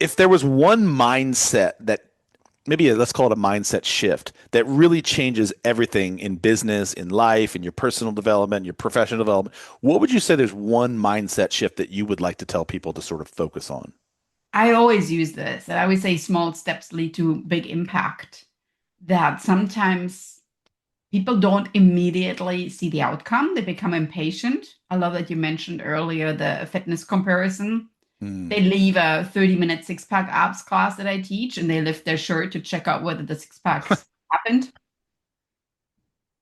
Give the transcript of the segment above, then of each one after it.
if there was one mindset that let's call it a mindset shift that really changes everything in business, in life, in your personal development, your professional development, what would you say there's one mindset shift that you would like to tell people to sort of focus on? I always use this. I always say small steps lead to big impact. That sometimes people don't immediately see the outcome, they become impatient. I love that you mentioned earlier the fitness comparison. Hmm. They leave a 30-minute six-pack abs class that I teach and they lift their shirt to check out whether the six packs happened.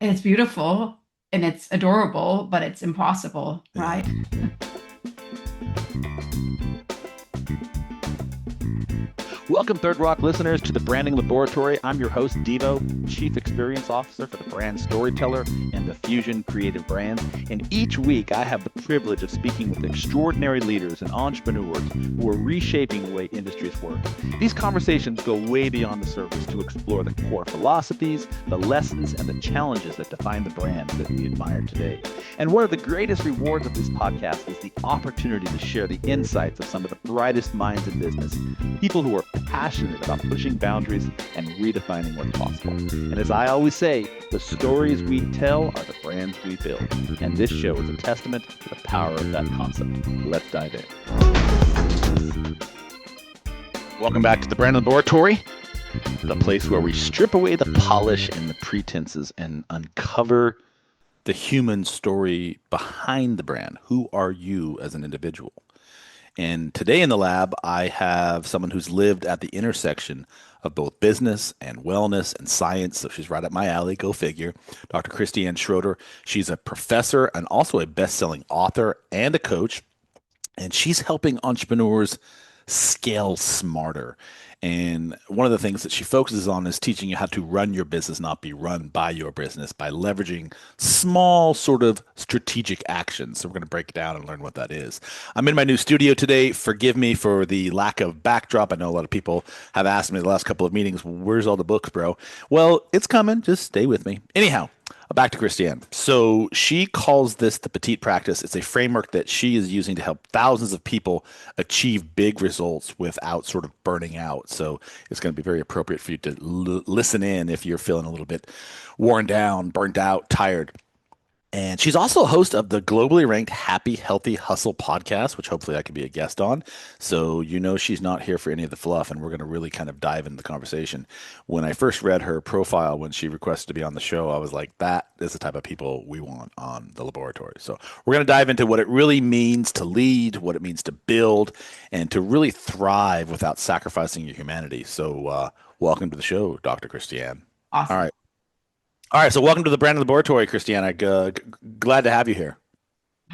And it's beautiful and it's adorable, but it's impossible, Yeah. right? Welcome, Third Rock listeners, to the Branding Laboratory. I'm your host, Deevo, Chief Experience Officer for the Brand Storyteller and the Fusion Creative Brands. And each week, I have the privilege of speaking with extraordinary leaders and entrepreneurs who are reshaping the way industries work. These conversations go way beyond the surface to explore the core philosophies, the lessons, and the challenges that define the brands that we admire today. And one of the greatest rewards of this podcast is the opportunity to share the insights of some of the brightest minds in business, people who are passionate about pushing boundaries and redefining what's possible. And as I always say, the stories we tell are the brands we build. And this show is a testament to the power of that concept. Let's dive in. Welcome back to the Brand Laboratory, the place where we strip away the polish and the pretenses and uncover The human story behind the brand. Who are you as an individual? And today in the lab, I have someone who's lived at the intersection of both business and wellness and science. So she's right up my alley, go figure. Dr. Christiane Schroeter. She's a professor and also a best-selling author and a coach. And she's helping entrepreneurs scale smarter. And one of the things that she focuses on is teaching you how to run your business, not be run by your business, by leveraging small sort of strategic actions. So we're going to break it down and learn what that is. I'm in my new studio today. Forgive me for the lack of backdrop. I know a lot of people have asked me the last couple of meetings, where's all the books, bro? Well, it's coming. Just stay with me. Anyhow, back to Christiane. So she calls this the Petite Practice. It's a framework that she is using to help thousands of people achieve big results without sort of burning out. So it's going to be very appropriate for you to listen in if you're feeling a little bit worn down, burnt out, tired. And she's also a host of the globally ranked Happy Healthy Hustle podcast, which hopefully I can be a guest on. So you know she's not here for any of the fluff, and we're going to really kind of dive into the conversation. When I first read her profile when she requested to be on the show, I was like, that is the type of people we want on the laboratory. So we're going to dive into what it really means to lead, what it means to build, and to really thrive without sacrificing your humanity. So welcome to the show, Dr. Christiane. All Awesome. right. All right, so welcome to the Brand Laboratory, Christiana. Glad to have you here.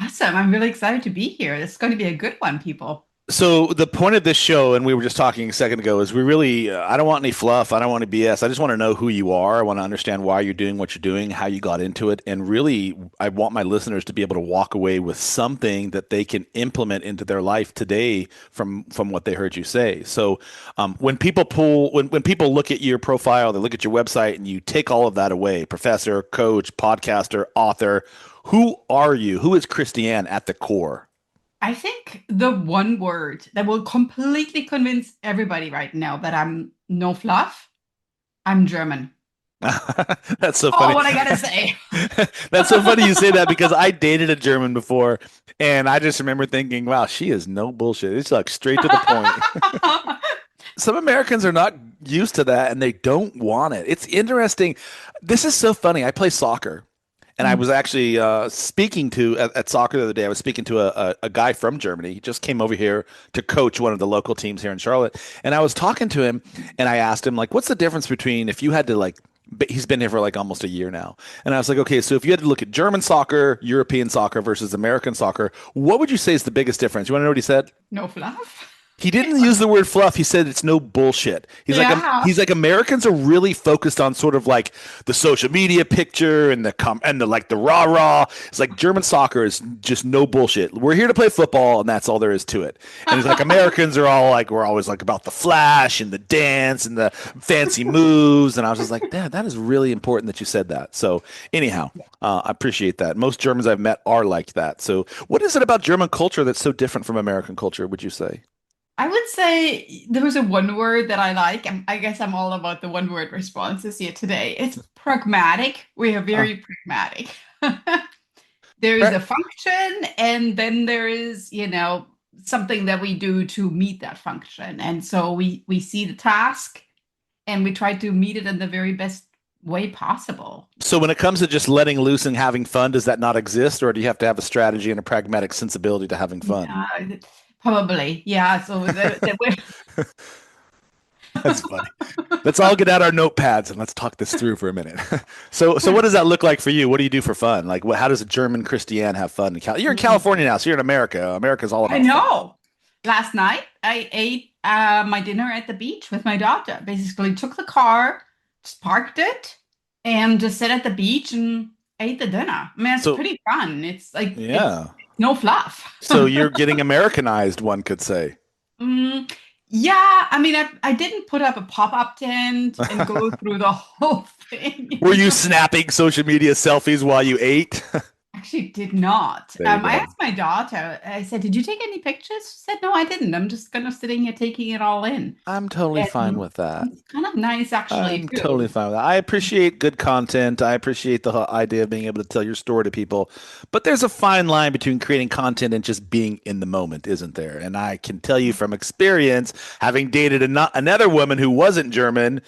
Awesome. I'm really excited to be here. This is going to be a good one, people. So the point of this show, and we were just talking a second ago, is we really, I don't want any fluff. I don't want any BS. I just want to know who you are. I want to understand why you're doing what you're doing, how you got into it. And really, I want my listeners to be able to walk away with something that they can implement into their life today from what they heard you say. So when people look at your profile, they look at your website and you take all of that away, professor, coach, podcaster, author, who are you? Who is Christiane at the core? I think the one word that will completely convince everybody right now that I'm no fluff, I'm German. That's so Oh, funny. what I gotta say. That's so funny you say that because I dated a German before, and I just remember thinking, "Wow, she is no bullshit. It's like straight to the point." Some Americans are not used to that, and they don't want it. It's interesting. This is so funny. I play soccer, and I was actually speaking to at soccer the other day. I was speaking to a guy from Germany. He just came over here to coach one of the local teams here in Charlotte, and I was talking to him, and I asked him like, "What's the difference between if you had to like?" He's been here for like almost a year now, and I was like, "Okay, so if you had to look at German soccer, European soccer versus American soccer, what would you say is the biggest difference?" You want to know what he said? No fluff? He didn't use the word fluff. He said it's no bullshit. Yeah. He's like Americans are really focused on sort of like the social media picture and the like the rah rah. It's like German soccer is just no bullshit. We're here to play football and that's all there is to it. And he's like Americans are all like we're always like about the flash and the dance and the fancy moves. And I was just like, Dad, that is really important that you said that. So anyhow, I appreciate that. Most Germans I've met are like that. So what is it about German culture that's so different from American culture? Would you say? I would say there was a one word that I like. I guess I'm all about the one word responses here today. It's pragmatic. We are Uh, very pragmatic. There is pra- a function, and then there is, something that we do to meet that function. And so we see the task and we try to meet it in the very best way possible. so when it comes to just letting loose and having fun, does that not exist, or do you have to have a strategy and a pragmatic sensibility to having fun? Yeah, probably. Yeah. So That's funny. Let's all get out our notepads and let's talk this through for a minute. So what does that look like for you? What do you do for fun? Like, how does a German Christiane have fun? You're in California now, so you're in America. America's all I about fun. know. Last night, I ate my dinner at the beach with my daughter. Basically, took the car, just parked it, and just sat at the beach and ate the dinner. I mean, it's So pretty fun. It's like it's yeah. no fluff. So you're getting Americanized, one could say. Mm, yeah, I mean, I didn't put up a pop-up tent and go through the whole thing. Were you snapping social media selfies while you ate? Actually did not. There you I go. asked my daughter, I said, "Did you take any pictures?" She said, "No, I didn't. I'm just kind of sitting here taking it all in." I'm totally fine And with that. it's kind of nice, actually, I'm totally too. fine with that. I appreciate good content. I appreciate the whole idea of being able to tell your story to people. But there's a fine line between creating content and just being in the moment, isn't there? And I can tell you from experience, having dated another woman who wasn't German,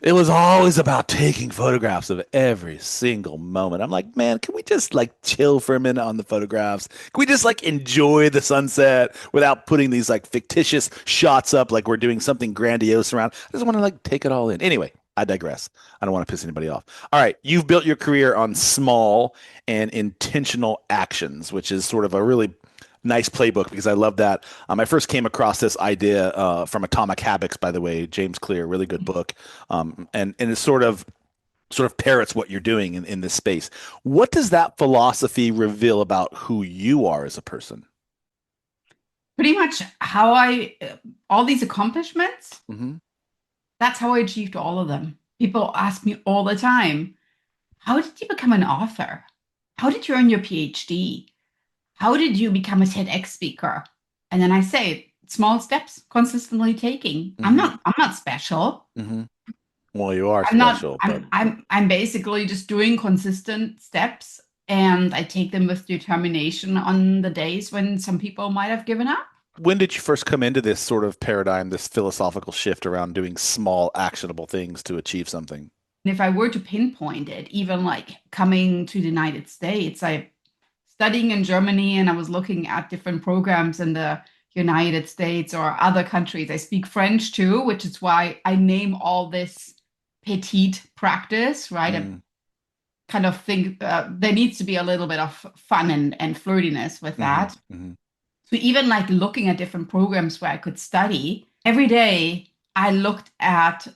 it was always about taking photographs of every single moment. I'm like, man, can we just like chill for a minute on the photographs? Can we just like enjoy the sunset without putting these like fictitious shots up like we're doing something grandiose around? I just want to like take it all in. Anyway, I digress. I don't want to piss anybody off. All right, you've built your career on small and intentional actions, which is sort of a really nice playbook because I love that. I first came across this idea from Atomic Habits, by the way, James Clear, really good book, and it sort of parrots what you're doing in this space. What does that philosophy reveal about who you are as a person? Pretty much how all these accomplishments, Hmm. that's how I achieved all of them. People ask me all the time, how did you become an author? How did you earn your PhD? How did you become a TEDx speaker? And then I say, small steps, consistently taking. Hmm. I'm not special. Hmm. Well, you are I'm not, special, but I'm basically just doing consistent steps, and I take them with determination on the days when some people might have given up. when did you first come into this sort of paradigm, this philosophical shift around doing small, actionable things to achieve something? And if I were to pinpoint it, even like coming to the United States, I studying in Germany and I was looking at different programs in the United States or other countries. I speak French too, which is why I name all this petite practice, right? I Mm, kind of think there needs to be a little bit of fun and flirtiness with hmm. that. Hmm. So even like looking at different programs where I could study, every day I looked at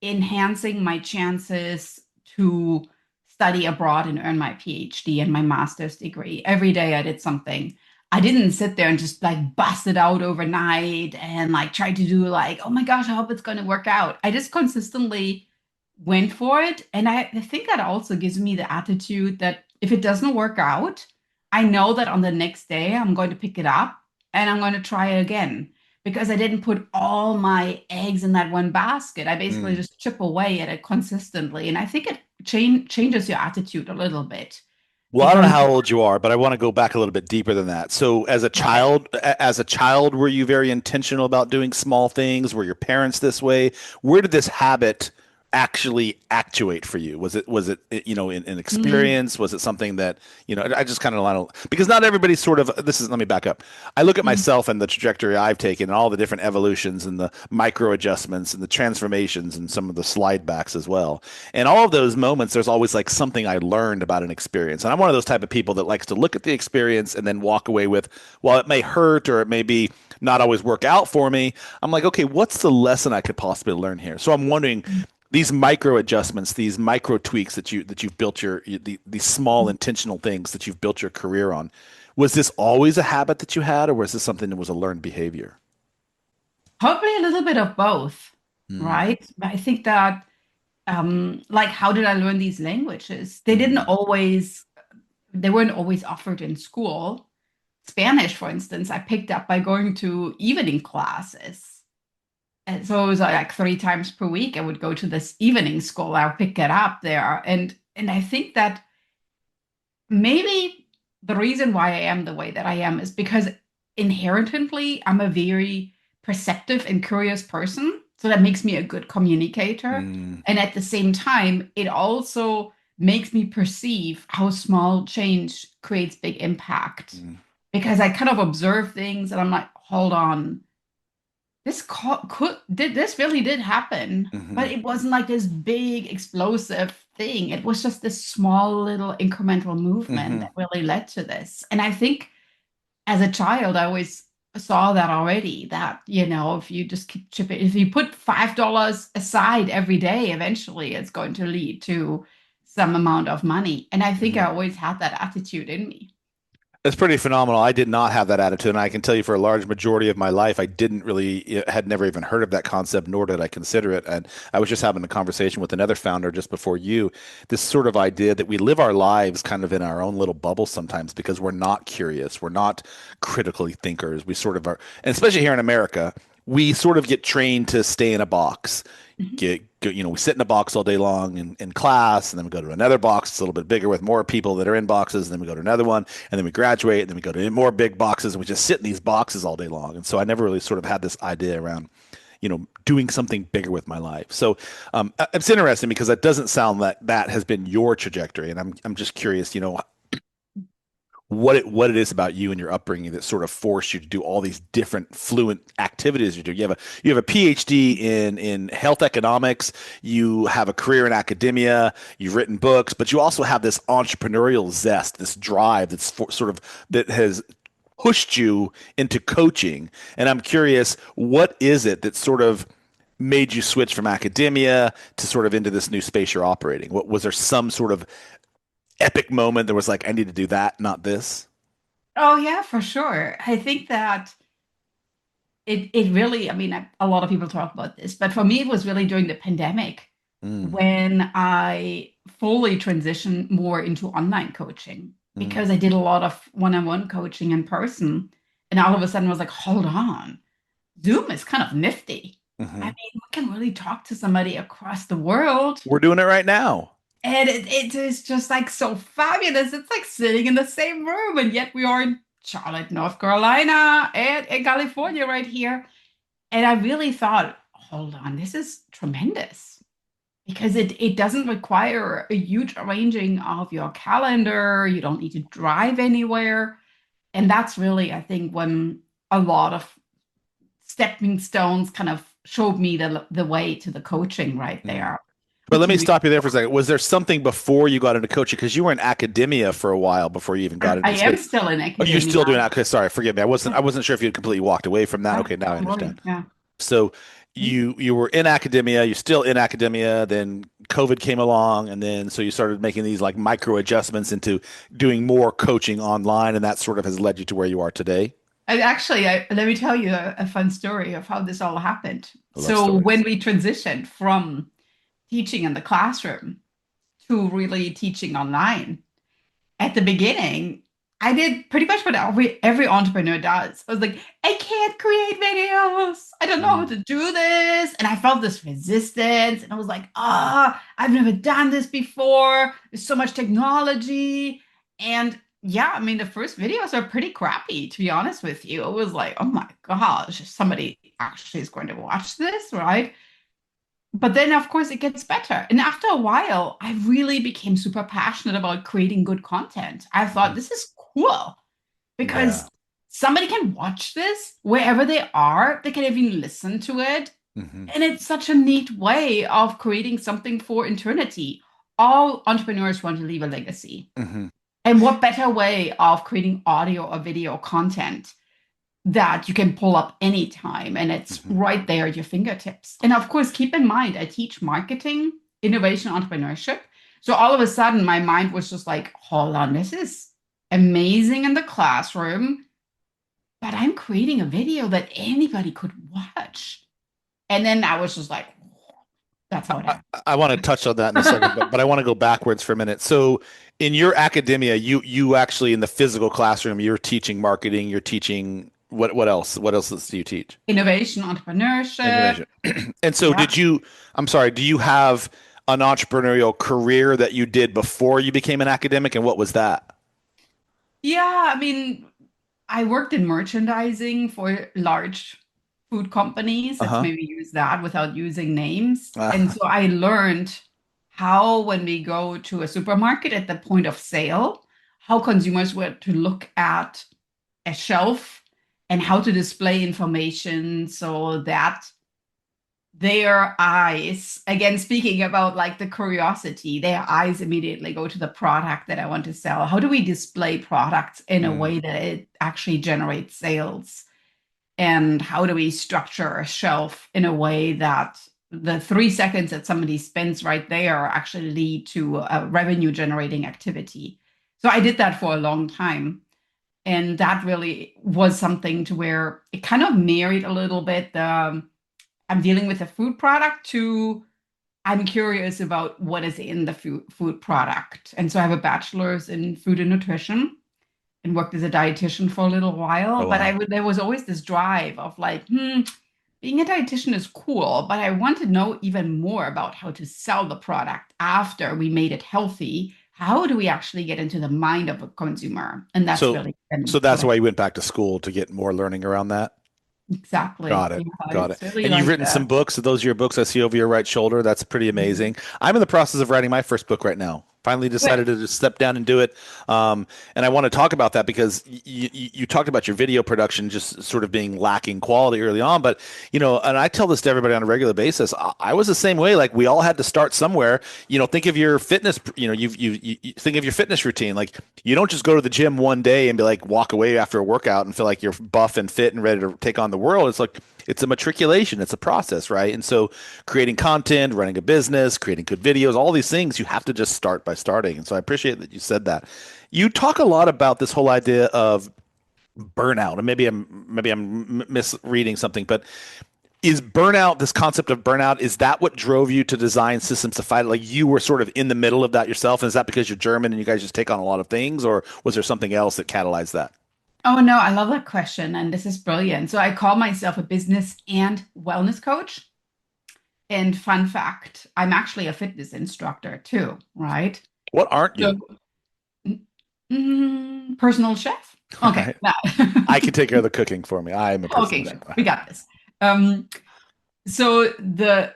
enhancing my chances to study abroad and earn my PhD and my master's degree. Every day I did something. I didn't sit there and just like bust it out overnight and like try to do like, oh my gosh, I hope it's going to work out. I just consistently went for it. And I think that also gives me the attitude that if it doesn't work out, I know that on the next day I'm going to pick it up and I'm going to try it again because I didn't put all my eggs in that one basket. I basically Mm. just chip away at it consistently. And I think it changes your attitude a little bit Well, I don't know because how old you are, but I want to go back a little bit deeper than that. So, okay. as a child, were you very intentional about doing small things? Were your parents this way? Where did this habit actually actuate for you? Was it in an Mm, experience? Was it something that I just kind of want to because not everybody's sort of this is. Let me back up. I look at mm, myself and the trajectory I've taken, and all the different evolutions and the micro adjustments and the transformations and some of the slide backs as well. And all of those moments, there's always like something I learned about an experience. And I'm one of those type of people that likes to look at the experience and then walk away with, while it may hurt or it may be not always work out for me, I'm like, okay, what's the lesson I could possibly learn here? So I'm wondering these micro adjustments, these micro tweaks that you've built these small mm. intentional things that you've built your career on. Was this always a habit that you had, or was this something that was a learned behavior? Probably a little bit of both, Mm, right? I think that like how did I learn these languages? mm, They weren't always offered in school. Spanish, for instance, I picked up by going to evening classes. And so it was like 3 times per week. I would go to this evening school. I'll pick it up there. And I think that maybe the reason why I am the way that I am is because inherently I'm a very perceptive and curious person. So that makes me a good communicator. Mm, And at the same time, it also makes me perceive how small change creates big impact. mm, Because I kind of observe things and I'm like, hold on, this really did happen, mm-hmm, but it wasn't like this big explosive thing. It was just this small little incremental movement mm-hmm. that really led to this. And I think as a child, I always saw that already, that, if you just keep chipping, if you put $5 aside every day, eventually it's going to lead to some amount of money. And I think Mm-hmm. I always had that attitude in me. It's pretty phenomenal. I did not have that attitude, and I can tell you for a large majority of my life, I didn't really had never even heard of that concept, nor did I consider it. And I was just having a conversation with another founder just before you, this sort of idea that we live our lives kind of in our own little bubble sometimes because we're not curious, we're not critically thinkers. We sort of are, and especially here in America, we sort of get trained to stay in a box. Mhm. We sit in a box all day long in class, and then we go to another box that's a little bit bigger with more people that are in boxes, and then we go to another one, and then we graduate, and then we go to more big boxes, and we just sit in these boxes all day long. And so I never really sort of had this idea around, doing something bigger with my life. So it's interesting because that doesn't sound like that has been your trajectory, and I'm just curious, what it is about you and your upbringing that sort of forced you to do all these different fluent activities you do. You have a PhD in health economics. You have a career in academia. You've written books, but you also have this entrepreneurial zest, this drive that has pushed you into coaching. And I'm curious, what is it that sort of made you switch from academia to sort of into this new space you're operating? What was there some sort of epic moment that was like, I need to do that, not this? Oh, yeah, for sure. I think that it really, I mean, a lot of people talk about this, but for me, it was really during the pandemic Mm, when I fully transitioned more into online coaching mm, because I did a lot of one-on-one coaching in person. And all of a sudden I was like, hold on, Zoom is kind of nifty. I hmm. mean, we can really talk to somebody across the world. We're doing it right now. And it is just like so fabulous. It's like sitting in the same room, and yet we are in Charlotte, North Carolina, and in California right here. And I really thought, hold on, this is tremendous because it doesn't require a huge arranging of your calendar. You don't need to drive anywhere. And that's really, I think, when a lot of stepping stones kind of showed me the way to the coaching right Mm. there. But Which let me you stop you there for a second. Was there something before you got into coaching? Because you were in academia for a while before you even got into I the am space. still in Oh, you're still academia. doing that? Okay, sorry, forgive me. I wasn't sure if you had completely walked away from that. Oh, Okay, now I don't worry. understand. Yeah. So Mm. you were in academia, you're still in academia, then COVID came along, and then so you started making these like micro adjustments into doing more coaching online, and that sort of has led you to where you are today. And actually, let me tell you a fun story of how this all happened. I love So when stories. we transitioned from teaching in the classroom to really teaching online, at the beginning, I did pretty much what every entrepreneur does. I was like, I can't create videos. I don't know how Mm, to do this. And I felt this resistance. And I was like, I've never done this before. There's so much technology. And yeah, I mean, the first videos are pretty crappy, to be honest with you. It was like, oh my gosh, somebody actually is going to watch this, right? But then, of course, it gets better. And after a while, I really became super passionate about creating good content. I thought mhm. this is cool Yeah. because somebody can watch this wherever they are. They can even listen to it. Hmm. And it's such a neat way of creating something for eternity. All entrepreneurs want to leave a legacy. Hmm. And what better way of creating audio or video content that you can pull up anytime and it's Hmm. right there at your fingertips. And of course, keep in mind, I teach marketing, innovation, entrepreneurship. So all of a sudden, my mind was just like, hold on, this is amazing in the classroom, but I'm creating a video that anybody could watch. And then I was just like, That's how it happened. I want to touch on that in a second, but I want to go backwards for a minute. So in your academia, you actually in the physical classroom, you're teaching marketing, you're teaching what else? What else do you teach? Innovation, entrepreneurship. Innovation. And so Yeah. I'm sorry, do you have an entrepreneurial career that you did before you became an academic, and what was that? Yeah, I mean, I worked in merchandising for large food companies. Let's Uh-huh. maybe use that without using names. And Uh, so I learned how, when we go to a supermarket at the point of sale, how consumers were to look at a shelf and how to display information so that their eyes, again, speaking about like the curiosity, their eyes immediately go to the product that I want to sell. How do we display products in a mm, way that it actually generates sales? And how do we structure a shelf in a way that the 3 seconds that somebody spends right there actually lead to a revenue generating activity? So I did that for a long time. And that really was something to where it kind of married a little bit the I'm dealing with a food product to I'm curious about what is in the food product. And so I have a bachelor's in food and nutrition and worked as a dietitian for a little while. oh But wow. there was always this drive of like, being a dietitian is cool, but I want to know even more about how to sell the product after we made it healthy. How do we actually get into the mind of a consumer? And that's So really been so what that's I why you went back to school to get more learning around that? exactly. Got it. Yeah, Got it. it's really And you've like written that. some books. So those are your books I see over your right shoulder. That's pretty Mhm. amazing. I'm in the process of writing my first book right now. Finally decided Good. to just step down and do it. And I want to talk about that because you talked about your video production just sort of being lacking quality early on. But, and I tell this to everybody on a regular basis. I was the same way. Like we all had to start somewhere. Think of your fitness, you think of your fitness routine. Like you don't just go to the gym one day and be like, walk away after a workout and feel like you're buff and fit and ready to take on the world. It's like, it's a matriculation, it's a process, right? And so creating content, running a business, creating good videos, all these things, you have to just start by starting. And so I appreciate that you said that. You talk a lot about this whole idea of burnout, and maybe I'm misreading something, but is burnout, this concept of burnout, is that what drove you to design systems to fight it? Like you were sort of in the middle of that yourself, and is that because you're German and you guys just take on a lot of things, or was there something else that catalyzed that? Oh no, I love that question, and this is brilliant. So I call myself a business and wellness coach. And fun fact, I'm actually a fitness instructor too, right? What aren't So, you? personal chef. Okay, Right. now, I can take care of the cooking for me. I'm a okay, personal good. chef. We got this. Um, so the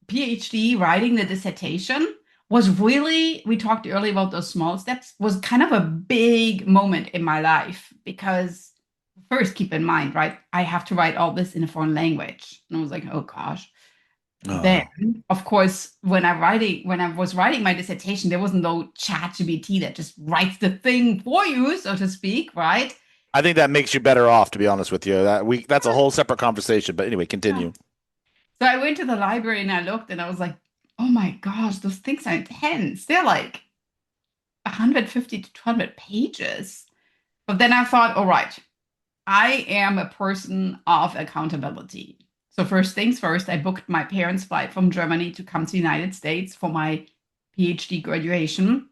PhD writing the dissertation was really, we talked earlier about those small steps, was kind of a big moment in my life because first keep in mind, right? I have to write all this in a foreign language. And I was like, oh gosh. Then, Oh. of course, when I was writing my dissertation, there wasn't no chat GPT that just writes the thing for you, so to speak, right? I think that makes you better off, to be honest with you. That's a whole separate conversation. But anyway, Yeah. continue. So I went to the library and I looked and I was like, oh my gosh, those things are intense. They're like 150 to 200 pages. But then I thought, all right, I am a person of accountability. So first things first, I booked my parents' flight from Germany to come to the United States for my PhD graduation.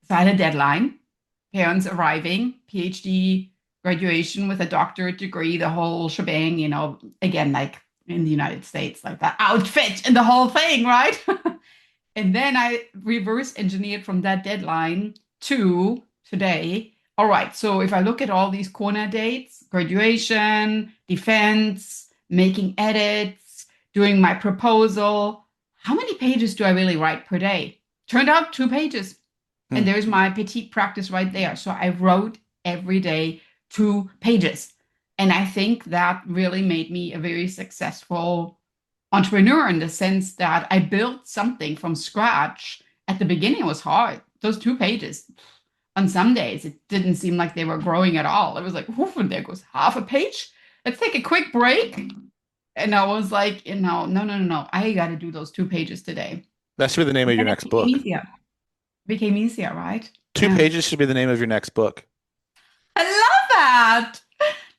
So I had a deadline. Parents arriving, PhD graduation with a doctorate degree, the whole shebang, again, like in the United States, like that outfit and the whole thing, right? And then I reverse engineered from that deadline to today. All right, so if I look at all these corner dates, graduation, defense, making edits, doing my proposal, how many pages do I really write per day? Turned out 2 pages. Hmm. And there's my petite practice right there. So I wrote every day 2 pages. And I think that really made me a very successful entrepreneur in the sense that I built something from scratch. At the beginning, it was hard. Those 2 pages, on some days, it didn't seem like they were growing at all. It was like, whoof, and there goes half a page. Let's take a quick break. And I was like, no. I got to do those 2 pages today. That should be the name And of your then it next became book. easier. It became easier, right? Two Yeah. pages should be the name of your next book. I love that.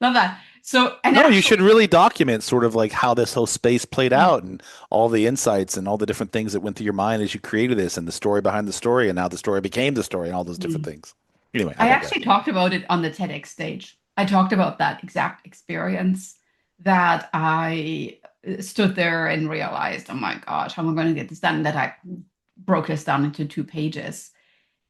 Love that. So, and No, you actually, should really document sort of like how this whole space played out and all the insights and all the different things that went through your mind as you created this and the story behind the story and how the story became the story and all those different mm, things. Anyway, I I digress. actually talked about it on the TEDx stage. I talked about that exact experience that I stood there and realized, oh my gosh, how am I going to get this done? That I broke this down into 2 pages.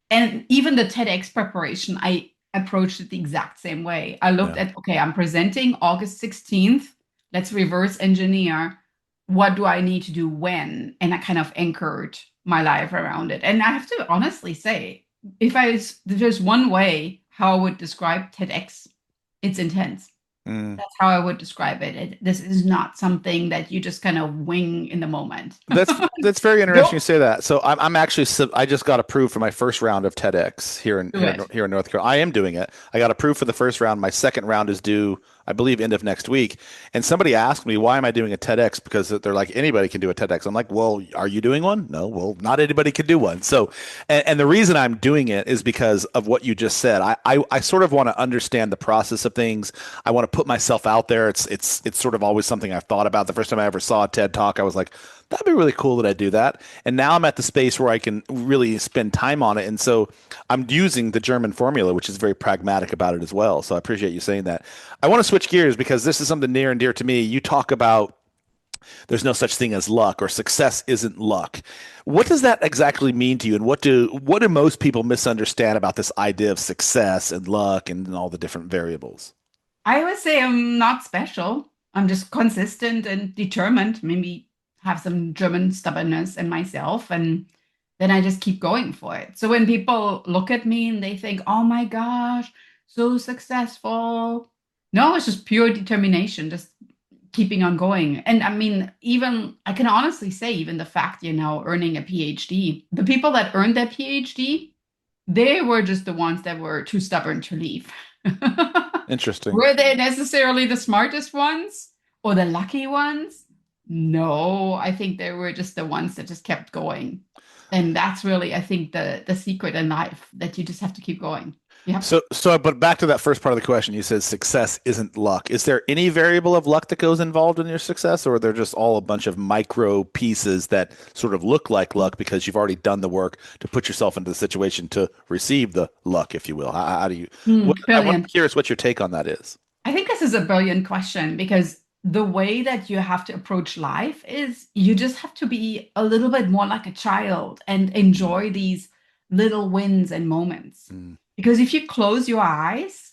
And even the TEDx preparation, I approached it the exact same way. I looked Yeah. at, okay, I'm presenting August 16th. Let's reverse engineer. What do I need to do when? And I kind of anchored my life around it. And I have to honestly say, if there's one way how I would describe TEDx, it's intense. Mm. That's how I would describe it. This is not something that you just kind of wing in the moment. That's very interesting Nope. you say that. So I'm actually I just got approved for my first round of TEDx Do it. here in North Carolina. I am doing it. I got approved for the first round. My second round is due, I believe, end of next week. And somebody asked me, why am I doing a TEDx? Because they're like, anybody can do a TEDx. I'm like, well, are you doing one? No, well, not anybody can do one. So, and the reason I'm doing it is because of what you just said. I sort of want to understand the process of things. I want to put myself out there. It's sort of always something I've thought about. The first time I ever saw a TED Talk, I was like, that'd be really cool that I do that. And now I'm at the space where I can really spend time on it. And so I'm using the German formula, which is very pragmatic about it as well. So I appreciate you saying that. I want to switch gears because this is something near and dear to me. You talk about there's no such thing as luck or success isn't luck. What does that exactly mean to you? And what do most people misunderstand about this idea of success and luck and all the different variables? I would say I'm not special. I'm just consistent and determined. Maybe have some German stubbornness in myself, and then I just keep going for it. So when people look at me and they think, "Oh my gosh, so successful," no, it's just pure determination, just keeping on going. And I mean, even I can honestly say, even the fact you're now earning a PhD, the people that earned their PhD, they were just the ones that were too stubborn to leave. Interesting. Were they necessarily the smartest ones or the lucky ones? No, I think they were just the ones that just kept going. And that's really, I think, the secret in life, that you just have to keep going. Yep. But back to that first part of the question, you said success isn't luck. Is there any variable of luck that goes involved in your success, or are they just all a bunch of micro pieces that sort of look like luck because you've already done the work to put yourself into the situation to receive the luck, if you will? How do you, I'm Brilliant. curious what your take on that is. I think this is a brilliant question, because the way that you have to approach life is you just have to be a little bit more like a child and enjoy these little wins and moments. Mm. Because if you close your eyes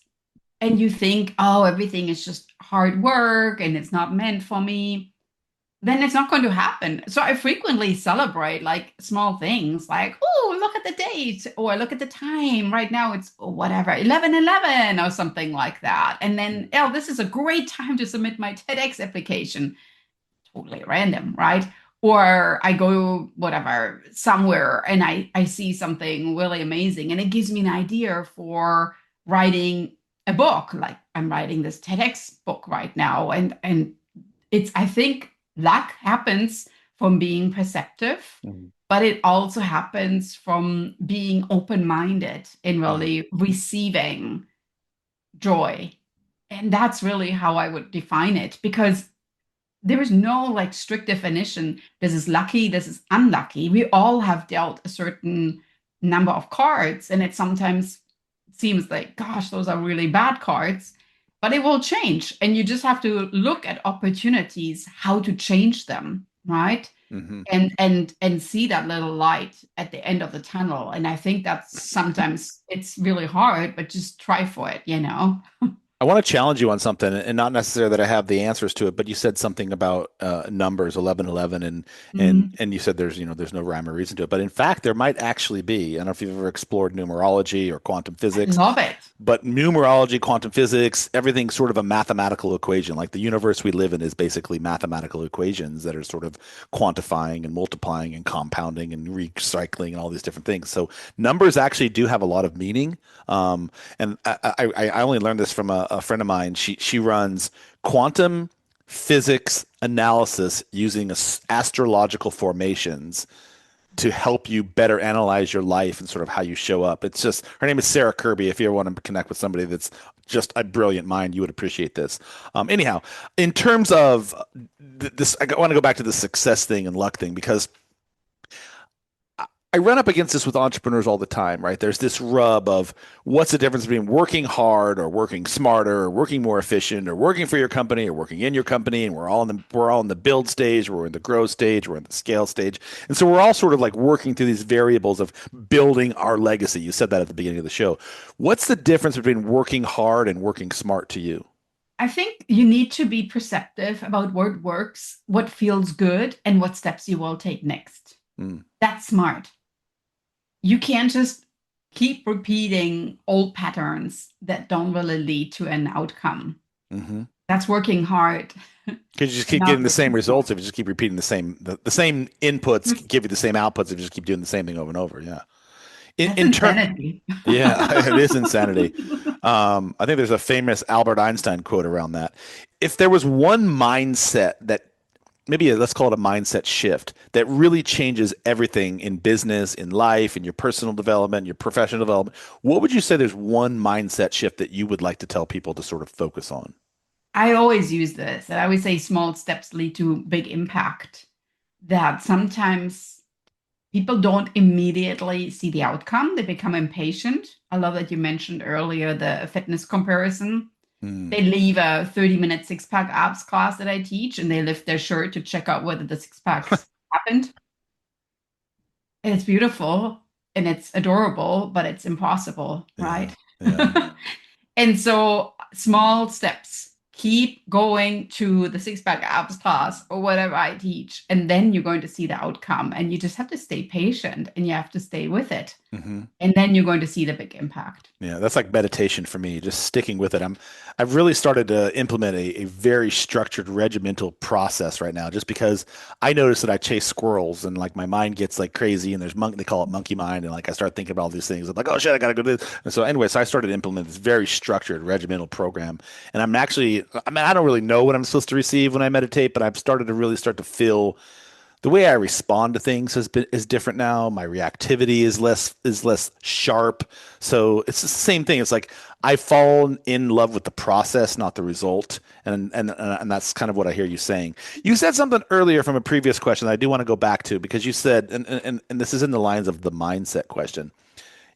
and you think, oh, everything is just hard work and it's not meant for me, then it's not going to happen. So I frequently celebrate like small things like, oh, look at the date, or look at the time. Right now it's whatever, 11:11 or something like that. And then, oh, this is a great time to submit my TEDx application. Totally random, right? Or I go whatever somewhere and I see something really amazing and it gives me an idea for writing a book. Like I'm writing this TEDx book right now, and it's, I think, luck happens from being perceptive, Mhm. but it also happens from being open-minded and really receiving joy. And that's really how I would define it, because there is no like strict definition. This is lucky, this is unlucky. We all have dealt a certain number of cards, and it sometimes seems like, gosh, those are really bad cards, but it will change. And you just have to look at opportunities, how to change them, right? Hmm. And see that little light at the end of the tunnel. And I think that's sometimes it's really hard, but just try for it, you know? I want to challenge you on something, and not necessarily that I have the answers to it, but you said something about numbers 11:11, and Mhm. you said there's no rhyme or reason to it, but in fact there might actually be. I don't know if you've ever explored numerology or quantum I physics, love it. but numerology, quantum physics, everything's sort of a mathematical equation. Like the universe we live in is basically mathematical equations that are sort of quantifying and multiplying and compounding and recycling and all these different things. So numbers actually do have a lot of meaning. And I only learned this from a friend of mine. She runs quantum physics analysis using astrological formations to help you better analyze your life and sort of how you show up. It's just, her name is Sarah Kirby. If you ever want to connect with somebody that's just a brilliant mind, you would appreciate this. Anyhow, in terms of this, I want to go back to the success thing and luck thing because I run up against this with entrepreneurs all the time, right? There's this rub of what's the difference between working hard or working smarter or working more efficient or working for your company or working in your company, and we're all in the build stage, we're in the grow stage, we're in the scale stage. And so we're all sort of like working through these variables of building our legacy. You said that at the beginning of the show. What's the difference between working hard and working smart to you? I think you need to be perceptive about what works, what feels good, and what steps you will take next. Mm. That's smart. You can't just keep repeating old patterns that don't really lead to an outcome. Mm-hmm. That's working hard. Because you just keep getting the same results if you just keep repeating the same inputs give you the same outputs if you just keep doing the same thing over and over. Yeah. That's insanity. Yeah, it is insanity. I think there's a famous Albert Einstein quote around that. If there was one mindset that let's call it a mindset shift that really changes everything in business, in life, in your personal development, your professional development, what would you say there's one mindset shift that you would like to tell people to sort of focus on? I always use this. I always say small steps lead to big impact. That sometimes people don't immediately see the outcome. They become impatient. I love that you mentioned earlier the fitness comparison. They leave a 30-minute six-pack abs class that I teach, and they lift their shirt to check out whether the six-packs happened. And it's beautiful and it's adorable, but it's impossible, right? Yeah. And so small steps. Keep going to the six-pack abs class or whatever I teach, and then you're going to see the outcome. And you just have to stay patient and you have to stay with it. Mm-hmm. And then you're going to see the big impact. Yeah, that's like meditation for me, just sticking with it. I've really started to implement a very structured regimental process right now, just because I notice that I chase squirrels and like my mind gets like crazy and they call it monkey mind. And like I start thinking about all these things. I'm like, oh shit, I gotta go do this. And so anyway, so I started to implement this very structured regimental program. And I don't really know what I'm supposed to receive when I meditate, but I've started to really start to feel the way I respond to things is different now. My reactivity is less sharp. So it's the same thing. It's like I've fallen in love with the process, not the result. And that's kind of what I hear you saying. You said something earlier from a previous question that I do want to go back to because you said, and this is in the lines of the mindset question.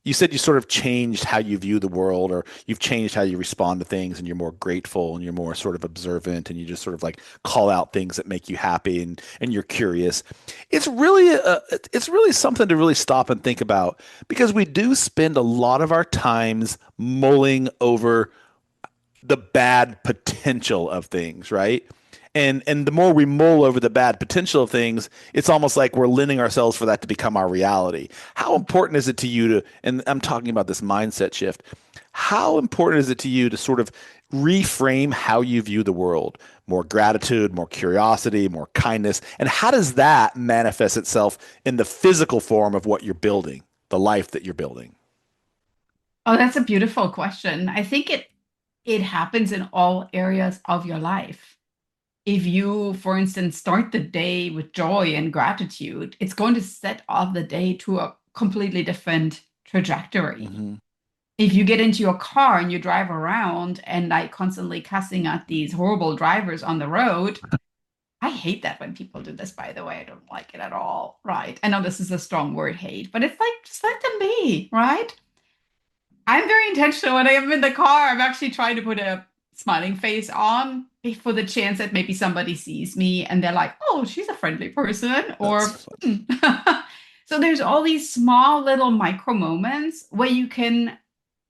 You said you sort of changed how you view the world, or you've changed how you respond to things, and you're more grateful and you're more sort of observant, and you just sort of like call out things that make you happy, and you're curious. It's really something to really stop and think about, because we do spend a lot of our times mulling over the bad potential of things, right? And the more we mull over the bad potential of things, it's almost like we're lending ourselves for that to become our reality. How important is it to you and I'm talking about this mindset shift, how important is it to you to sort of reframe how you view the world? More gratitude, more curiosity, more kindness. And how does that manifest itself in the physical form of what you're building, the life that you're building? Oh, that's a beautiful question. I think it happens in all areas of your life. If you, for instance, start the day with joy and gratitude, it's going to set off the day to a completely different trajectory. Mm-hmm. If you get into your car and you drive around and like constantly cussing at these horrible drivers on the road, I hate that when people do this, by the way. I don't like it at all, right? I know this is a strong word, hate, but it's like, just let them be, right? I'm very intentional when I am in the car. I'm actually trying to put a smiling face on for the chance that maybe somebody sees me and they're like, oh, she's a friendly person. Or so there's all these small little micro moments where you can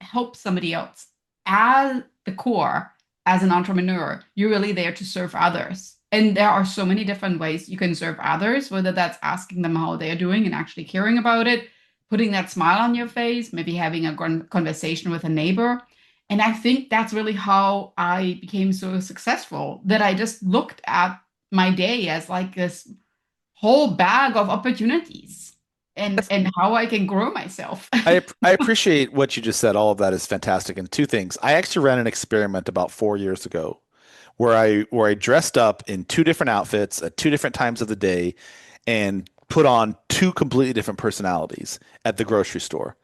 help somebody else. At the core, as an entrepreneur, you're really there to serve others. And there are so many different ways you can serve others, whether that's asking them how they're doing and actually caring about it, putting that smile on your face, maybe having a conversation with a neighbor. And I think that's really how I became so successful, that I just looked at my day as like this whole bag of opportunities and how I can grow myself. I appreciate what you just said. All of that is fantastic. And two things. I actually ran an experiment about 4 years ago where I dressed up in two different outfits at two different times of the day and put on two completely different personalities at the grocery store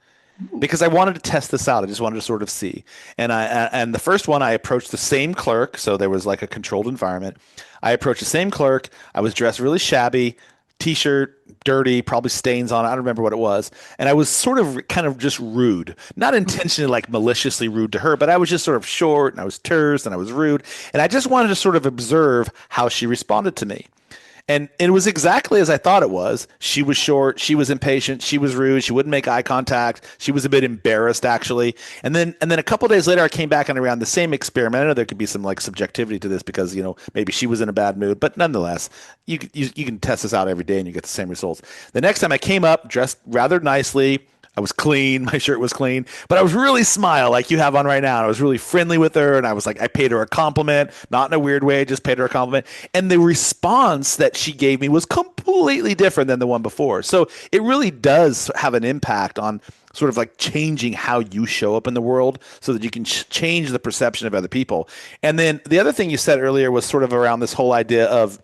Ooh. because I wanted to test this out. I just wanted to sort of see. And the first one, I approached the same clerk, so there was like a controlled environment. I approached the same clerk. I was dressed really shabby, t-shirt, dirty, probably stains on it. I don't remember what it was. And I was sort of kind of just rude, not intentionally like maliciously rude to her, but I was just sort of short and I was terse and I was rude. And I just wanted to sort of observe how she responded to me. And it was exactly as I thought it was. She was short. She was impatient. She was rude. She wouldn't make eye contact. She was a bit embarrassed, actually. And then a couple of days later, I came back and I ran the same experiment. I know there could be some like subjectivity to this because maybe she was in a bad mood, but nonetheless, you can test this out every day and you get the same results. The next time I came up dressed rather nicely. I was clean. My shirt was clean, but I was really smile like you have on right now. I was really friendly with her. And I was like, I paid her a compliment, not in a weird way, just paid her a compliment. And the response that she gave me was completely different than the one before. So it really does have an impact on sort of like changing how you show up in the world so that you can change the perception of other people. And then the other thing you said earlier was sort of around this whole idea of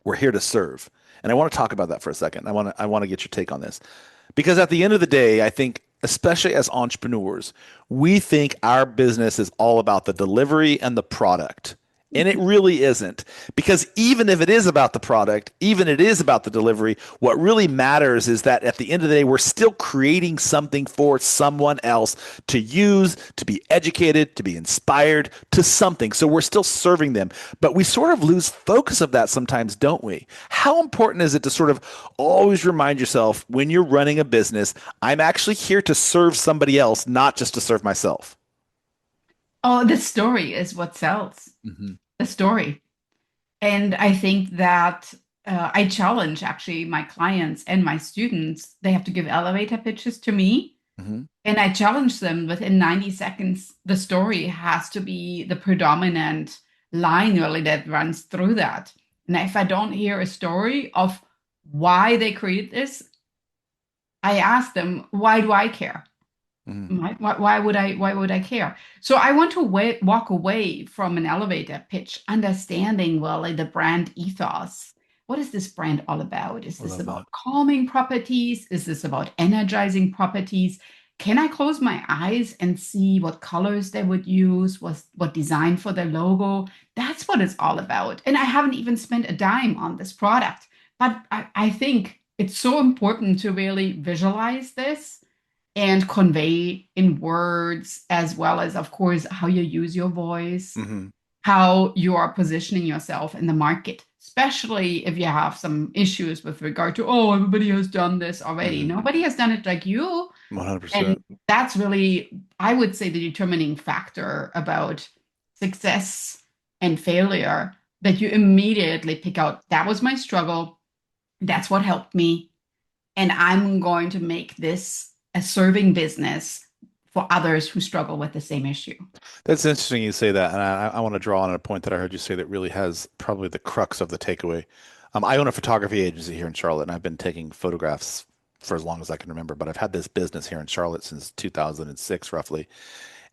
we're here to serve. And I want to talk about that for a second. I want to get your take on this. Because at the end of the day, I think, especially as entrepreneurs, we think our business is all about the delivery and the product. And it really isn't. Because even if it is about the product, even it is about the delivery, what really matters is that at the end of the day, we're still creating something for someone else to use, to be educated, to be inspired, to something. So we're still serving them. But we sort of lose focus of that sometimes, don't we? How important is it to sort of always remind yourself when you're running a business, I'm actually here to serve somebody else, not just to serve myself? Oh, the story is what sells. Mm-hmm. The story. And I think that I challenge actually my clients and my students. They have to give elevator pitches to me. Mm-hmm. And I challenge them within 90 seconds. The story has to be the predominant line really that runs through that. And if I don't hear a story of why they created this, I ask them, why do I care? Mm-hmm. Why would I care? So I want to walk away from an elevator pitch, understanding well like the brand ethos. What is this brand all about? Is I this love that. about calming properties? Is this about energizing properties? Can I close my eyes and see what colors they would use, what design for their logo? That's what it's all about. And I haven't even spent a dime on this product, but I think it's so important to really visualize this and convey in words, as well as, of course, how you use your voice, Mm-hmm. how you are positioning yourself in the market, especially if you have some issues with regard to, oh, everybody has done this already. Mm-hmm. Nobody has done it like you. And 100%. that's really, I would say, the determining factor about success and failure, that you immediately pick out, that was my struggle. That's what helped me. And I'm going to make this a serving business for others who struggle with the same issue. That's interesting you say that, and I want to draw on a point that I heard you say that really has probably the crux of the takeaway. I own a photography agency here in Charlotte, and I've been taking photographs for as long as I can remember, but I've had this business here in Charlotte since 2006, roughly.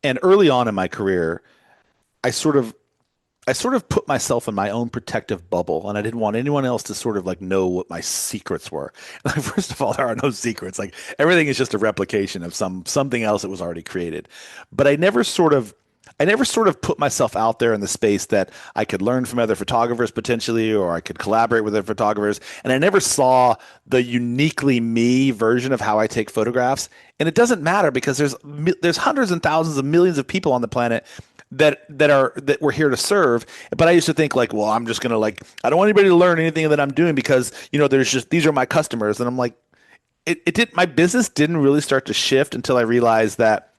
And early on in my career, I sort of I sort of put myself in my own protective bubble, and I didn't want anyone else to sort of like know what my secrets were. Like, first of all, there are no secrets. Like, everything is just a replication of something else that was already created. But I never sort of put myself out there in the space that I could learn from other photographers potentially, or I could collaborate with other photographers. And I never saw the uniquely me version of how I take photographs. And it doesn't matter because there's hundreds and thousands of millions of people on the planet that we're here to serve. But I used to think like, well, I'm just gonna like, I don't want anybody to learn anything that I'm doing because there's just, these are my customers. And I'm like, my business didn't really start to shift until I realized that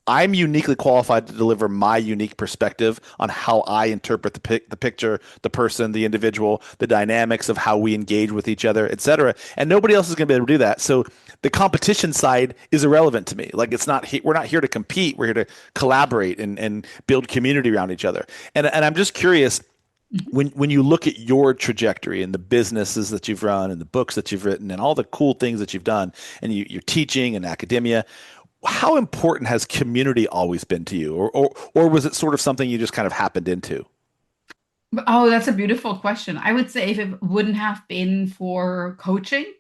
I'm uniquely qualified to deliver my unique perspective on how I interpret the picture, the person, the individual, the dynamics of how we engage with each other, et cetera. And nobody else is going to be able to do that. So the competition side is irrelevant to me. Like, we're not here to compete. We're here to collaborate and build community around each other. And I'm just curious, when you look at your trajectory and the businesses that you've run and the books that you've written and all the cool things that you've done, and you're teaching and academia, how important has community always been to you, or was it sort of something you just kind of happened into? Oh, that's a beautiful question. I would say if it wouldn't have been for coaching,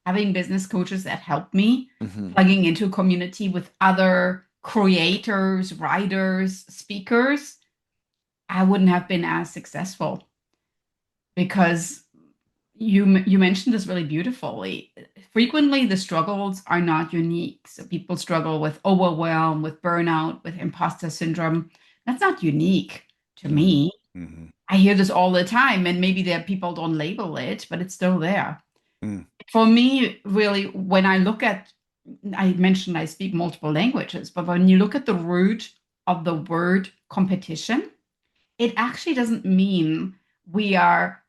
having business coaches that help me, Hmm. plugging into a community with other creators, writers, speakers, I wouldn't have been as successful because you mentioned this really beautifully. Frequently, the struggles are not unique. So people struggle with overwhelm, with burnout, with imposter syndrome. That's not unique to me. Hmm. I hear this all the time, and maybe there people don't label it, but it's still there. Mm. For me, really, when I look at, I mentioned I speak multiple languages, but when you look at the root of the word competition, it actually doesn't mean we are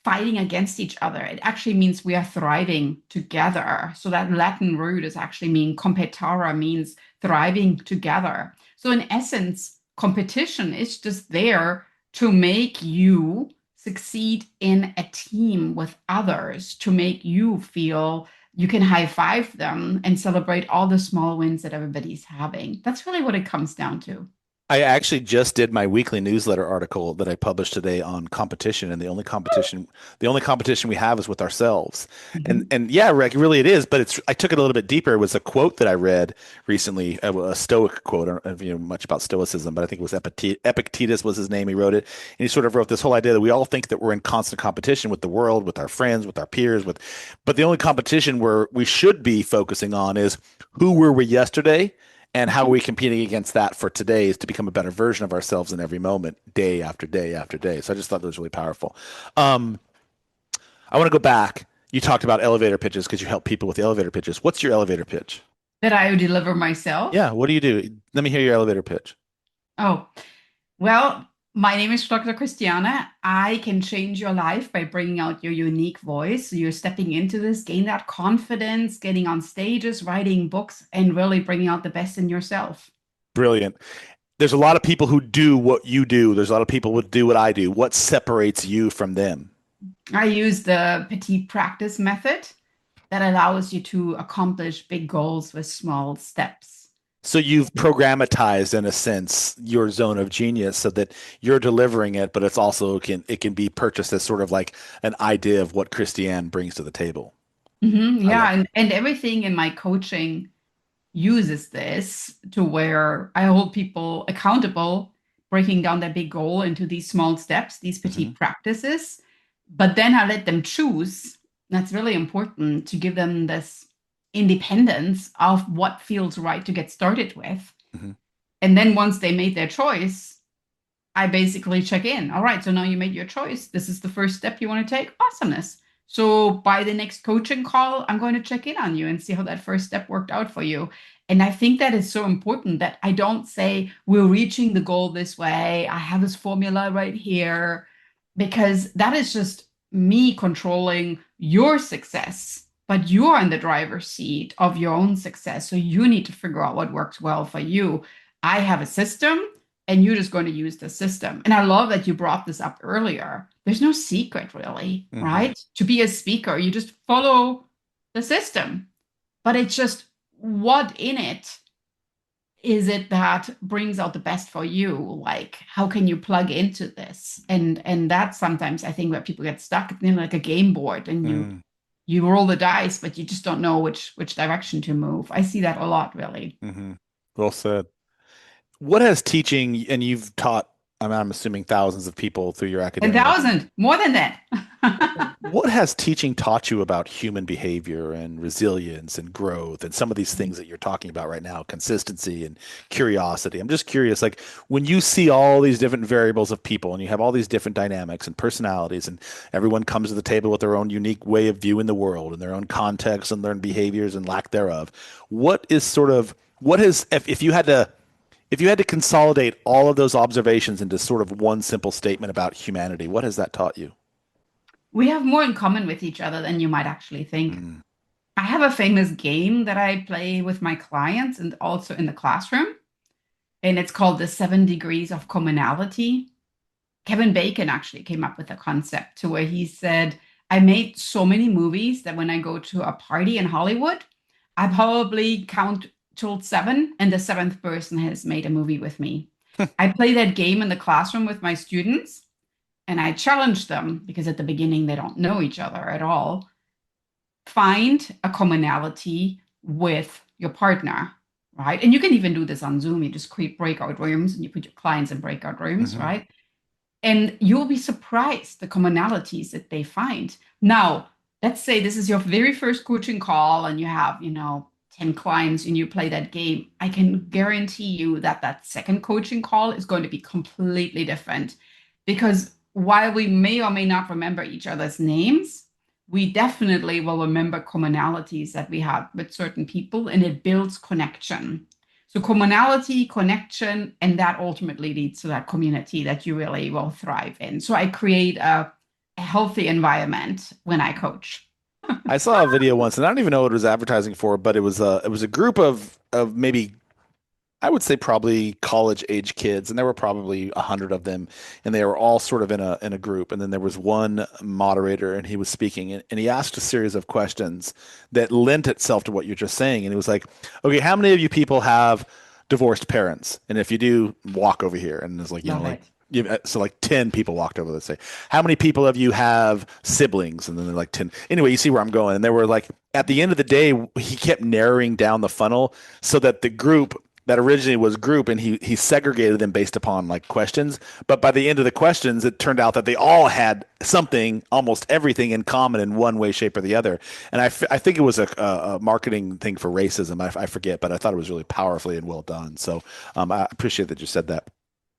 fighting against each other. It actually means we are thriving together. So that Latin root is actually mean competara means thriving together. So in essence, competition is just there to make you succeed in a team with others, to make you feel you can high five them and celebrate all the small wins that everybody's having. That's really what it comes down to. I actually just did my weekly newsletter article that I published today on competition, and the only competition we have is with ourselves. Mhm. And yeah, Rick, really it is, but it's I took it a little bit deeper. It was a quote that I read recently, a Stoic quote. I don't know if you know much about Stoicism, but I think it was Epictetus was his name. He wrote it, and he sort of wrote this whole idea that we all think that we're in constant competition with the world, with our friends, with our peers, but the only competition where we should be focusing on is who were we yesterday and how are we competing against that for today is to become a better version of ourselves in every moment, day after day after day. So I just thought that was really powerful. Um, I want to go back. You talked about elevator pitches because you help people with the elevator pitches. What's your elevator pitch? That I would deliver myself. Yeah, what do you do? Let me hear your elevator pitch. Oh, well, my name is Dr. Christiane. I can change your life by bringing out your unique voice. So you're stepping into this, gain that confidence, getting on stages, writing books, and really bringing out the best in yourself. Brilliant. There's a lot of people who do what you do. There's a lot of people who do what I do. What separates you from them? I use the petite practice method that allows you to accomplish big goals with small steps. So you've programmatized in a sense your zone of genius so that you're delivering it, but it's also can be purchased as sort of like an idea of what Christiane brings to the table. I Yeah, love that. and everything in my coaching uses this to where I hold people accountable, breaking down their big goal into these small steps, these Hmm. petite practices. But then I let them choose. That's really important to give them this independence of what feels right to get started with. Hmm. And then once they made their choice, I basically check in. All right, so now you made your choice. This is the first step you want to take. Awesomeness. So by the next coaching call, I'm going to check in on you and see how that first step worked out for you. And I think that is so important that I don't say, we're reaching the goal this way. I have this formula right here, because that is just me controlling your success. But you're in the driver's seat of your own success. So you need to figure out what works well for you. I have a system and you're just going to use the system. And I love that you brought this up earlier. There's no secret, really, Hmm. right? To be a speaker, you just follow the system. But it's just what in it is it that brings out the best for you? Like, how can you plug into this? And that's sometimes I think where people get stuck, like a game board, and Mm. you roll the dice, but you just don't know which direction to move. I see that a lot, really. Hmm. Well said. What has teaching, and you've taught, I'm assuming thousands of people through your academia. 10,000, more than that. What has teaching taught you about human behavior and resilience and growth and some of these things that you're talking about right now, consistency and curiosity? I'm just curious, like when you see all these different variables of people and you have all these different dynamics and personalities, and everyone comes to the table with their own unique way of viewing the world and their own context and their own behaviors and lack thereof, what is, if you had to consolidate all of those observations into sort of one simple statement about humanity, what has that taught you? We have more in common with each other than you might actually think. Mm. I have a famous game that I play with my clients and also in the classroom, and it's called the 7 degrees of commonality. Kevin Bacon actually came up with a concept to where he said, I made so many movies that when I go to a party in Hollywood, I probably count till seven, and the seventh person has made a movie with me. I play that game in the classroom with my students, and I challenge them because at the beginning they don't know each other at all. find a commonality with your partner, right? And you can even do this on Zoom. You just create breakout rooms and you put your clients in breakout rooms, Hmm. right? And you'll be surprised the commonalities that they find. Now, let's say this is your very first coaching call and you have, 10 clients and you play that game. I can guarantee you that that second coaching call is going to be completely different because while we may or may not remember each other's names, we definitely will remember commonalities that we have with certain people and it builds connection. So commonality, connection, and that ultimately leads to that community that you really will thrive in. So I create a healthy environment when I coach. I saw a video once, and I don't even know what it was advertising for, but it was a group of maybe I would say probably college age kids, and there were probably 100 of them, and they were all sort of in a group. And then there was one moderator, and he was speaking, and he asked a series of questions that lent itself to what you're just saying. And he was like, "Okay, how many of you people have divorced parents? And if you do, walk over here." And it's like, Love like it. so like 10 people walked over. Let's say, how many people of you have siblings? And then they're like 10. Anyway, you see where I'm going. And they were like, at the end of the day, he kept narrowing down the funnel so that the group that originally was group and he segregated them based upon like questions, but by the end of the questions it turned out that they all had something, almost everything in common in one way, shape, or the other. And I think it was a marketing thing for racism. I forget, but I thought it was really powerfully and well done. So I appreciate that you said that.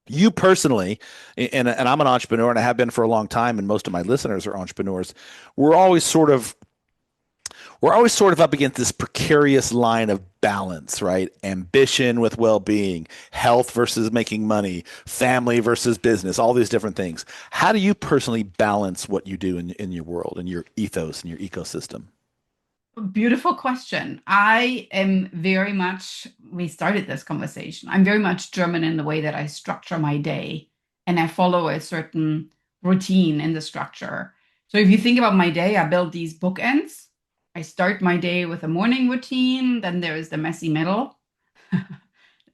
You personally, and I'm an entrepreneur and I have been for a long time, and most of my listeners are entrepreneurs. we're always sort of we're always sort of up against this precarious line of balance, right? Ambition with well-being, health versus making money, family versus business, all these different things. How do you personally balance what you do in your world and your ethos and your ecosystem? Beautiful question. I am very much, we started this conversation. I'm very much German in the way that I structure my day and I follow a certain routine in the structure. So if you think about my day, I build these bookends. I start my day with a morning routine, then there is the messy middle.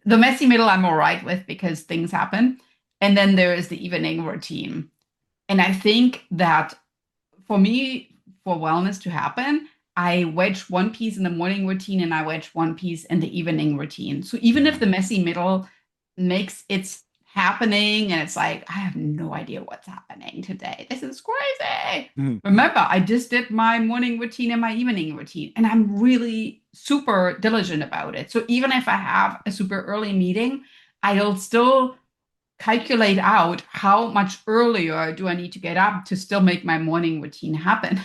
The messy middle I'm all right with because things happen. And then there is the evening routine. And I think that for me, for wellness to happen, I wedge one piece in the morning routine and I wedge one piece in the evening routine. So even if the messy middle makes its happening and it's like, I have no idea what's happening today. This is crazy. Mhm. Remember, I just did my morning routine and my evening routine, and I'm really super diligent about it. So even if I have a super early meeting, I'll still calculate out how much earlier do I need to get up to still make my morning routine happen.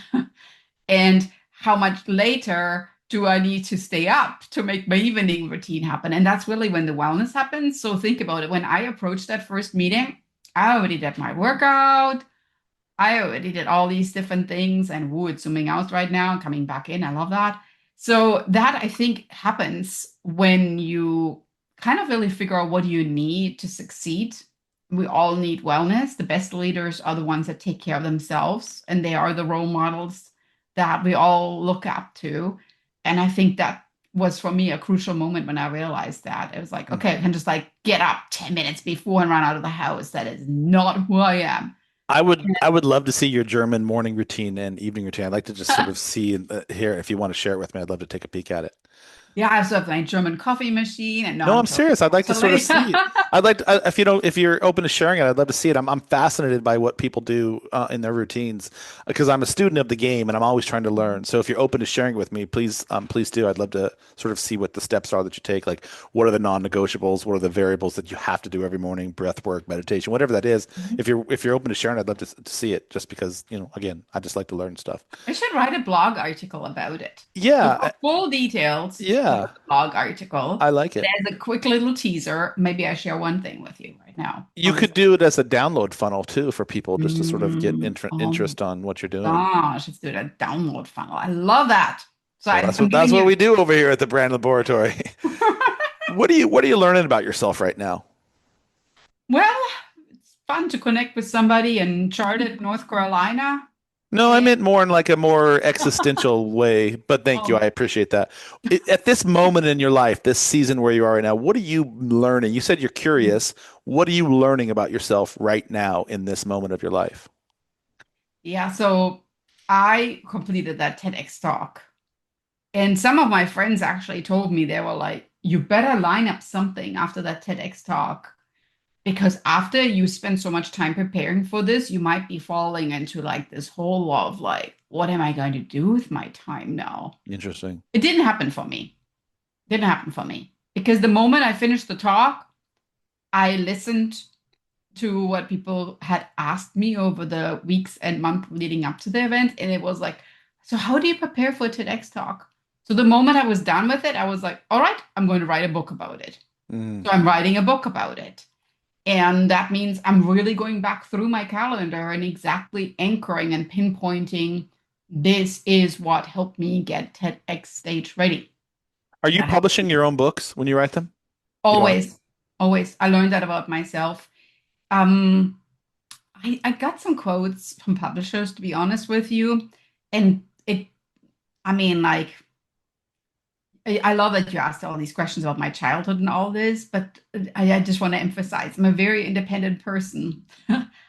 And how much later do I need to stay up to make my evening routine happen? And that's really when the wellness happens. So think about it. When I approached that first meeting, I already did my workout. I already did all these different things. And woo, it's zooming out right now, coming back in. I love that. So that I think happens when you kind of really figure out what you need to succeed. We all need wellness. The best leaders are the ones that take care of themselves, and they are the role models that we all look up to. And I think that was for me a crucial moment when I realized that. It was like, okay, I can just like get up 10 minutes before and run out of the house. That is not who I am. I would love to see your German morning routine and evening routine. I'd like to just sort of see here if you want to share it with me. I'd love to take a peek at it. Yeah, I also have my German coffee machine, and no, No, I'm I'm totally serious. I'd like to sort of silly. see it. I'd like to, if you're open to sharing it, I'd love to see it. I'm fascinated by what people do in their routines because I'm a student of the game and I'm always trying to learn. So if you're open to sharing it with me, please do. I'd love to sort of see what the steps are that you take. Like, what are the non-negotiables? What are the variables that you have to do every morning? Breath work, meditation, whatever that is. If you're open to sharing, I'd love to see it. Just because again, I just like to learn stuff. I should write a blog article about it. So Yeah, for full details, go to yeah, the blog article. I like But it. as a quick little teaser, maybe I share one thing with you right now. You could do it as a download funnel too for people just to sort of get Oh interest on what you're doing. gosh, let's do a download funnel. I love that. So Well, I'm that's giving what you. we do over here at the Brand Laboratory. What are you learning about yourself right now? Well, it's fun to connect with somebody in Charlotte, North Carolina. No, I And, meant more in like a more existential way, but thank you. I oh, appreciate that. At this moment in your life, this season where you are right now, what are you learning? You said you're curious. What are you learning about yourself right now in this moment of your life? yeah. So I completed that TEDx talk. And some of my friends actually told me, they were like, you better line up something after that TEDx talk. Because after you spend so much time preparing for this, you might be falling into like this whole law of like, what am I going to do with my time now? Interesting. It didn't happen for me. Didn't happen for me. Because the moment I finished the talk, I listened to what people had asked me over the weeks and months leading up to the event. And it was like, so how do you prepare for a TEDx talk? So the moment I was done with it, I was like, all right, I'm going to write a book about it. Mm. So I'm writing a book about it. And that means I'm really going back through my calendar and exactly anchoring and pinpointing this is what helped me get TEDx stage ready. Are you That helped publishing me. your own books when you write them? You are. Always, always. I learned that about myself. Um, I got some quotes from publishers, to be honest with you. And I mean, like, I love that you asked all these questions about my childhood and all this, but I just want to emphasize I'm a very independent person.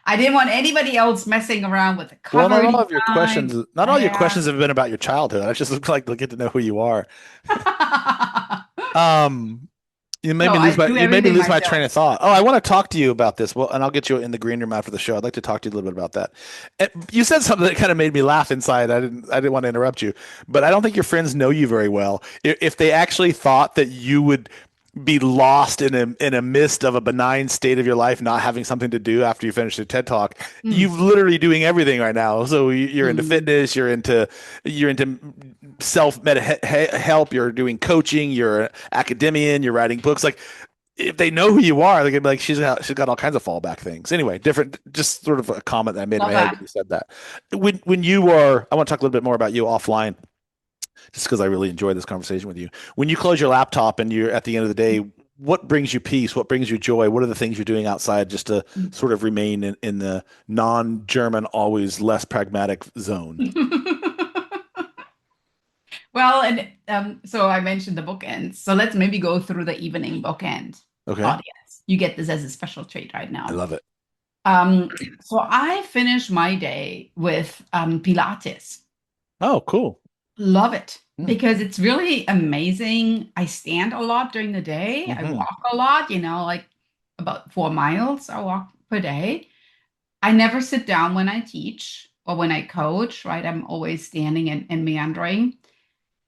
I didn't want anybody else messing around with the Well, cover design. not all your Yeah. questions have been about your childhood. I just like to get to know who you are. Um, No, I do you made me everything lose my myself. train of thought. Oh, I want to talk to you about this. Well, and I'll get you in the green room after the show. I'd like to talk to you a little bit about that. You said something that kind of made me laugh inside. I didn't want to interrupt you, but I don't think your friends know you very well. If they actually thought that you would be lost in a mist of a benign state of your life, not having something to do after you finish the TED Talk, Mm, you're literally doing everything right now. So you're into mm. fitness, you're into self help, you're doing coaching, you're an academician, you're writing books. Like if they know who you are, they're gonna be like, she's got all kinds of fallback things. Anyway, different, just sort of a comment that I made in Love my head when that. you said that. When you are, I want to talk a little bit more about you offline, just because I really enjoyed this conversation with you. When you close your laptop and you're at the end of the day, what brings you peace? What brings you joy? What are the things you're doing outside just to sort of remain in the non-German, always less pragmatic zone? Well, and so I mentioned the bookends. So let's maybe go through the evening bookend Okay, audience. You get this as a special treat right I now. love it. So I finish my day with Pilates. Oh, cool. Love it Mm. because it's really amazing. I stand a lot during the day. I Hmm. walk a lot, like about 4 miles I walk per day. I never sit down when I teach or when I coach, right? I'm always standing and meandering.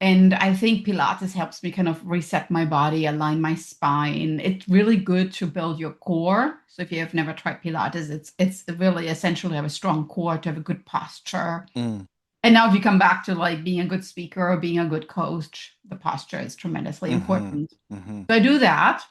And I think Pilates helps me kind of reset my body, align my spine. It's really good to build your core. So if you have never tried Pilates, it's really essential to have a strong core, to have a good posture. Mm. And now if you come back to like being a good speaker or being a good coach, the posture is tremendously Hmm. important. Hmm. So I do that.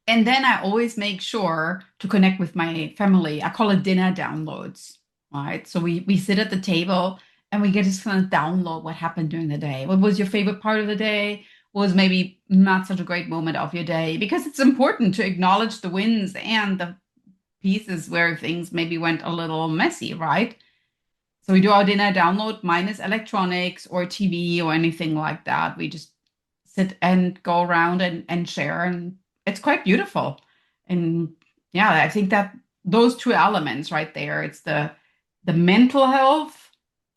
And then I always make sure to connect with my family. I call it dinner downloads, right? So we sit at the table and we get to kind of download what happened during the day. What was your favorite part of the day? What was maybe not such a great moment of your day? Because it's important to acknowledge the wins and the pieces where things maybe went a little messy, right? So we do our dinner download minus electronics or TV or anything like that. We just sit and go around and share, and it's quite beautiful. And yeah, I think that those two elements right there, it's the mental health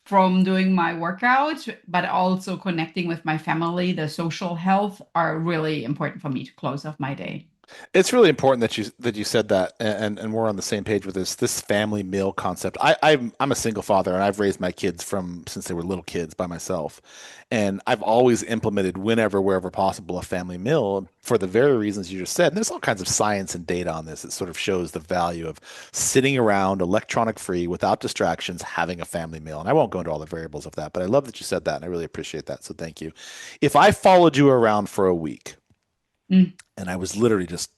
from doing my workout, but also connecting with my family, the social health are really important for me to close off my day. It's really important that you said that, and we're on the same page with this family meal concept. I'm a single father, and I've raised my kids from since they were little kids by myself, and I've always implemented wherever possible a family meal for the very reasons you just said. And there's all kinds of science and data on this. It sort of shows the value of sitting around electronic free without distractions, having a family meal. And I won't go into all the variables of that, but I love that you said that, and I really appreciate that. So thank you. If I followed you around for a week Mm. and I was literally just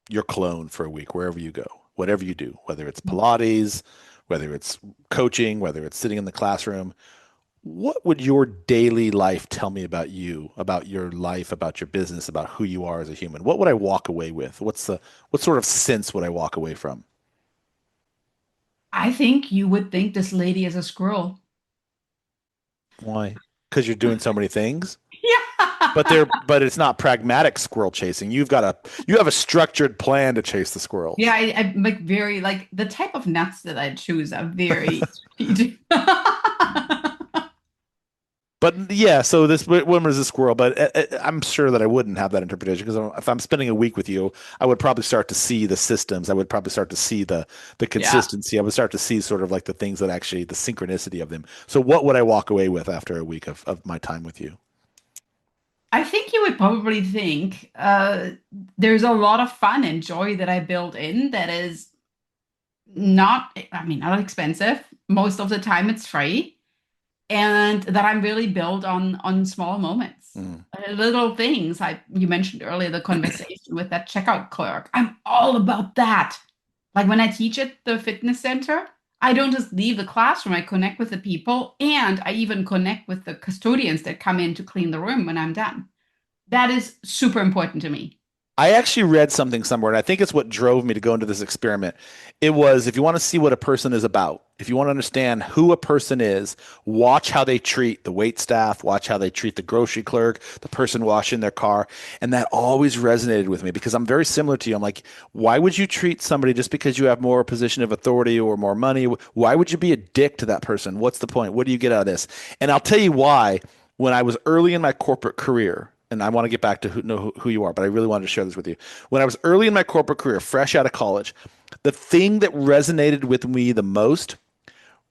your clone for a week, wherever you go, whatever you do, whether it's Pilates, whether it's coaching, whether it's sitting in the classroom, what would your daily life tell me about you, about your life, about your business, about who you are as a human? What would I walk away with? What sort of sense would I walk away from? I think you would think this lady is a squirrel. Why? Because you're doing so many things. Yeah. but it's not pragmatic squirrel chasing. You have a structured plan to chase the squirrels. Yeah, I'm like very like the type of nuts that I choose are very strategic. But yeah, so this woman is a squirrel, but I'm sure that I wouldn't have that interpretation because if I'm spending a week with you, I would probably start to see the systems. I would probably start to see the Yeah. consistency. I would start to see sort of like the things that actually the synchronicity of them. So what would I walk away with after a week of my time with you? I think you would probably think there's a lot of fun and joy that I build in that is not, I mean, not expensive. Most of the time it's free. And that I'm really built on small moments, Mm. little things. You mentioned earlier the conversation with that checkout clerk. I'm all about that. Like when I teach at the fitness center, I don't just leave the classroom. I connect with the people, and I even connect with the custodians that come in to clean the room when I'm done. That is super important to me. I actually read something somewhere, and I think it's what drove me to go into this experiment. It was if you want to see what a person is about, if you want to understand who a person is, watch how they treat the wait staff, watch how they treat the grocery clerk, the person washing their car. And that always resonated with me because I'm very similar to you. I'm like, why would you treat somebody just because you have more position of authority or more money? Why would you be a dick to that person? What's the point? What do you get out of this? And I'll tell you why. When I was early in my corporate career, and I want to get back to who you are, but I really wanted to share this with you. When I was early in my corporate career, fresh out of college, the thing that resonated with me the most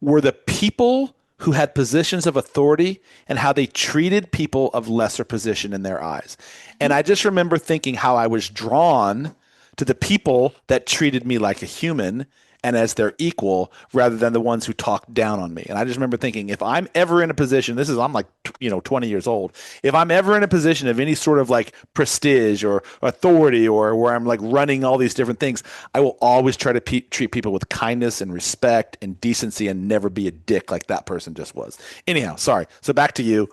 were the people who had positions of authority and how they treated people of lesser position in their eyes. And I just remember thinking how I was drawn to the people that treated me like a human and as their equal rather than the ones who talked down on me. And I just remember thinking, if I'm ever in a position, I'm like, 20 years old. If I'm ever in a position of any sort of like prestige or authority or where I'm like running all these different things, I will always try to treat people with kindness and respect and decency and never be a dick like that person just was. Anyhow, sorry. So back to you.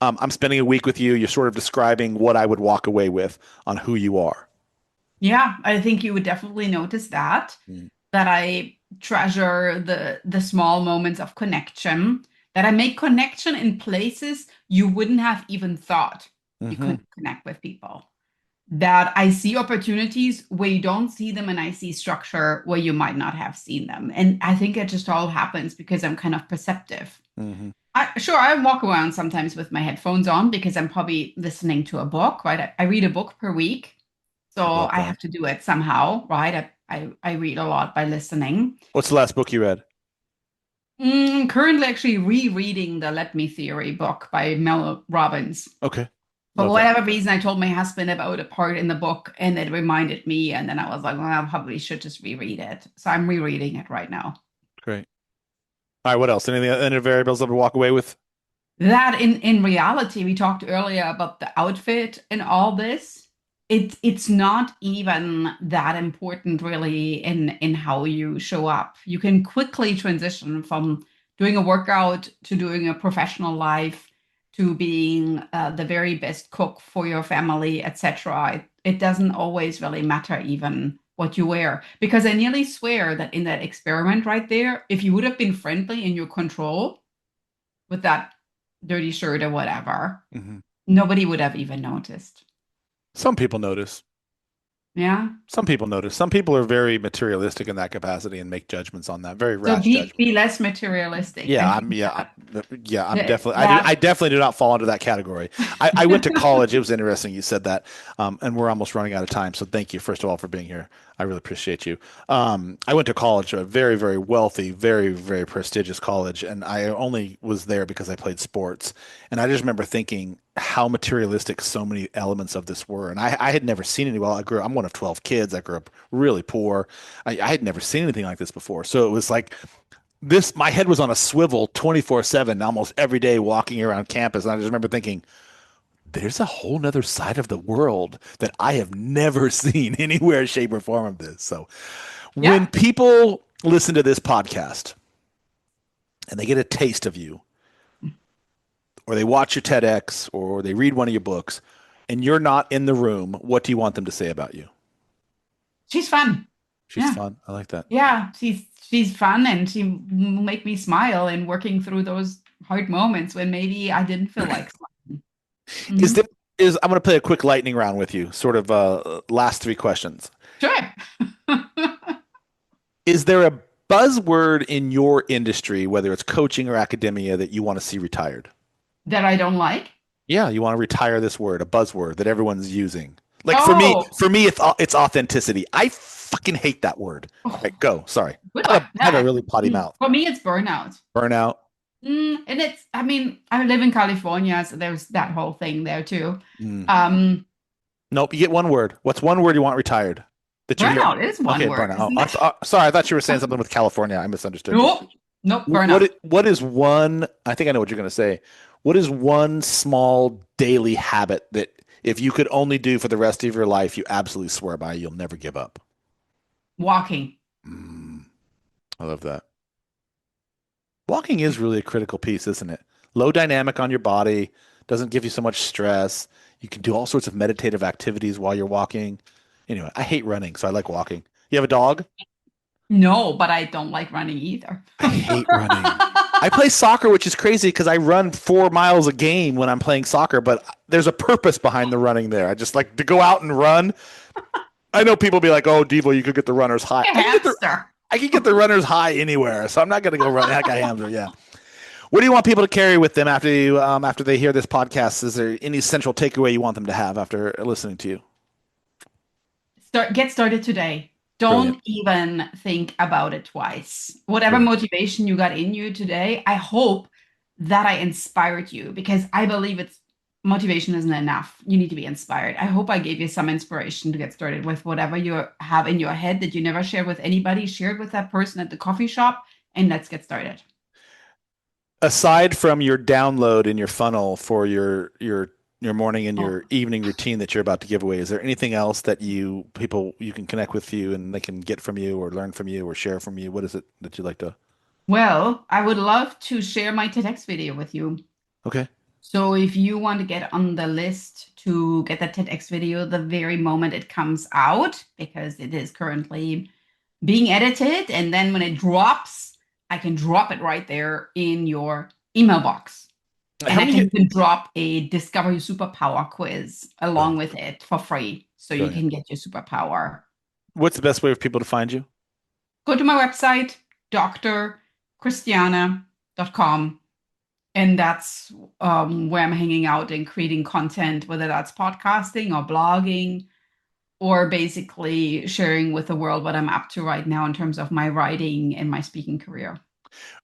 I'm spending a week with you. You're sort of describing what I would walk away with on who you are. Yeah, I think you would definitely notice that. Mm. That I treasure the small moments of connection, that I make connection in places you wouldn't have even thought you Mm-hmm. could connect with people. That I see opportunities where you don't see them, and I see structure where you might not have seen them. And I think it just all happens because I'm kind of perceptive. Mm-hmm. I walk around sometimes with my headphones on because I'm probably listening to a book, right? I read a book per week. So Love I that. have to do it somehow, right? I read a lot by listening. What's the last book you read? Currently, actually rereading the Let Me Theory book by Mel Robbins. Okay. For Love that. whatever reason, I told my husband about a part in the book and it reminded me. And then I was like, well, I probably should just reread it. So I'm rereading it right now. Great. All right. What else? Any variables that we walk away with? That in reality, we talked earlier about the outfit and all this. It's not even that important really in how you show up. You can quickly transition from doing a workout to doing a professional life to being the very best cook for your family, etc. It doesn't always really matter even what you wear, because I nearly swear that in that experiment right there, if you would have been friendly in your control with that dirty shirt or whatever, Mm-hmm. nobody would have even noticed. Some people notice. Yeah. Some people notice. Some people are very materialistic in that capacity and make judgments on that. Very So rash judgment. be less materialistic. Yeah, I I'm think yeah, I'm that definitely that I definitely do not fall into that category. I went to college. It was interesting you said that. And we're almost running out of time. So thank you, first of all, for being here. I really appreciate you. I went to college, a very, very wealthy, very, very prestigious college, and I only was there because I played sports. And I just remember thinking how materialistic so many elements of this were. And I had never seen any. Well, I'm one of 12 kids. I grew up really poor. I had never seen anything like this before. So it was like this, my head was on a swivel 24/7, almost every day walking around campus. And I just remember thinking, there's a whole nother side of the world that I have never seen anywhere, shape, or form of this. So when yeah. people listen to this podcast and they get a taste of you, or they watch your TEDx, or they read one of your books, and you're not in the room, what do you want them to say about you? She's fun. She's Yeah. fun. I like that. Yeah. She's fun and she make me smile in working through those hard moments when maybe I didn't feel like smiling. Is Mhm. there is I'm going to play a quick lightning round with you, sort of last three questions. Sure. Is there a buzzword in your industry, whether it's coaching or academia, that you want to see retired? That I don't like? Yeah, you want to retire this word, a buzzword that everyone's using. Like Oh, for me, it's authenticity. I fucking hate that word. Right, oh, go. Sorry, good I one. have a Yeah. really potty mouth. For me, it's burnout. Burnout. And it's, I mean, I live in California, so there's that whole thing there too. Mm. Um, Nope. You get one word. What's one word you want retired that you hear? Burnout is one Okay, word, burnout. isn't it? Sorry, I thought you were saying something with California. I misunderstood you. Nope. Nope. Burnout. What is one? I think I know what you're going to say. What is one small daily habit that if you could only do for the rest of your life, you absolutely swear by, you'll never give up? Walking. Mm, I love that. Walking is really a critical piece, isn't it? Low dynamic on your body, doesn't give you so much stress. You can do all sorts of meditative activities while you're walking. Anyway, I hate running, so I like walking. You have a dog? No, but I don't like running either. I hate running. I play soccer, which is crazy because I run 4 miles a game when I'm playing soccer, but there's a purpose behind the running there. I just like to go out and run. I know people be like, "Oh, Devo, you could get the runners high." A hamster. I can get the runners high anywhere, so I'm not going to go run like a hamster. Yeah. What do you want people to carry with them after they hear this podcast? Is there any central takeaway you want them to have after listening to you? Get started today. Brilliant. Don't even think about it twice. Whatever Brilliant. motivation you got in you today, I hope that I inspired you because I believe it's motivation isn't enough. You need to be inspired. I hope I gave you some inspiration to get started with whatever you have in your head that you never share with anybody. Share it with that person at the coffee shop and let's get started. Aside from your download in your funnel for your morning and Oh, your evening routine that you're about to give away, is there anything else that you can connect with you and they can get from you or learn from you or share from you? What is it that you'd like to? well, I would love to share my TEDx video with you. Okay. So if you want to get on the list to get the TEDx video the very moment it comes out, because it is currently being edited, and then when it drops, I can drop it right there in your email box. And How I many can hit? even drop a Discover Your Superpower quiz along Brilliant. with it for free. So you Brilliant. can get your superpower. What's the best way for people to find you? Go to my website, drchristiana.com. And that's where I'm hanging out and creating content, whether that's podcasting or blogging, or basically sharing with the world what I'm up to right now in terms of my writing and my speaking career.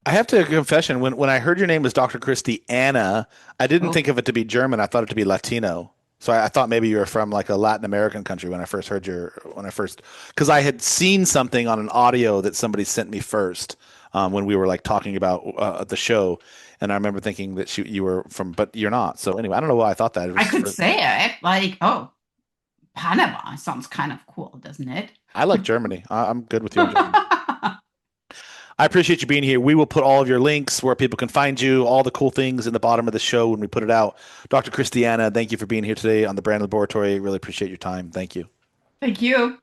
I have to confession, when I heard your name was Dr. Christy Anna, I didn't Oh, think of it to be German. I thought it to be Latino. So I thought maybe you were from like a Latin American country when I first heard because I had seen something on an audio that somebody sent me first when we were like talking about the show. And I remember thinking that you were from, but you're not. So anyway, I don't know why I thought that. It I was, could say it like, oh, Panama sounds kind of cool, doesn't it? I like Germany. I'm good with you on Germany. I appreciate you being here. We will put all of your links where people can find you, all the cool things in the bottom of the show when we put it out. Dr. Christiana, thank you for being here today on the Brand Laboratory. Really appreciate your time. Thank you. Thank you.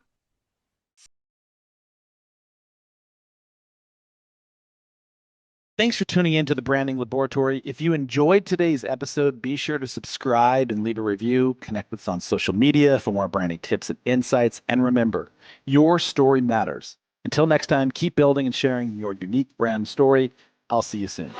Thanks for tuning in to the Branding Laboratory. If you enjoyed today's episode, be sure to subscribe and leave a review. Connect with us on social media for more branding tips and insights. And remember, your story matters. Until next time, keep building and sharing your unique brand story. I'll see you soon.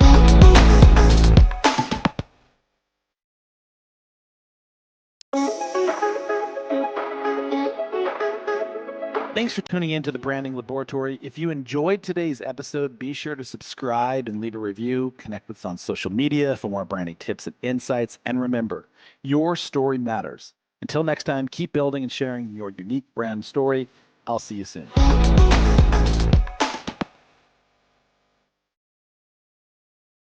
Thanks for tuning in to the Branding Laboratory. If you enjoyed today's episode, be sure to subscribe and leave a review. Connect with us on social media for more branding tips and insights. And remember, your story matters. Until next time, keep building and sharing your unique brand story. I'll see you soon.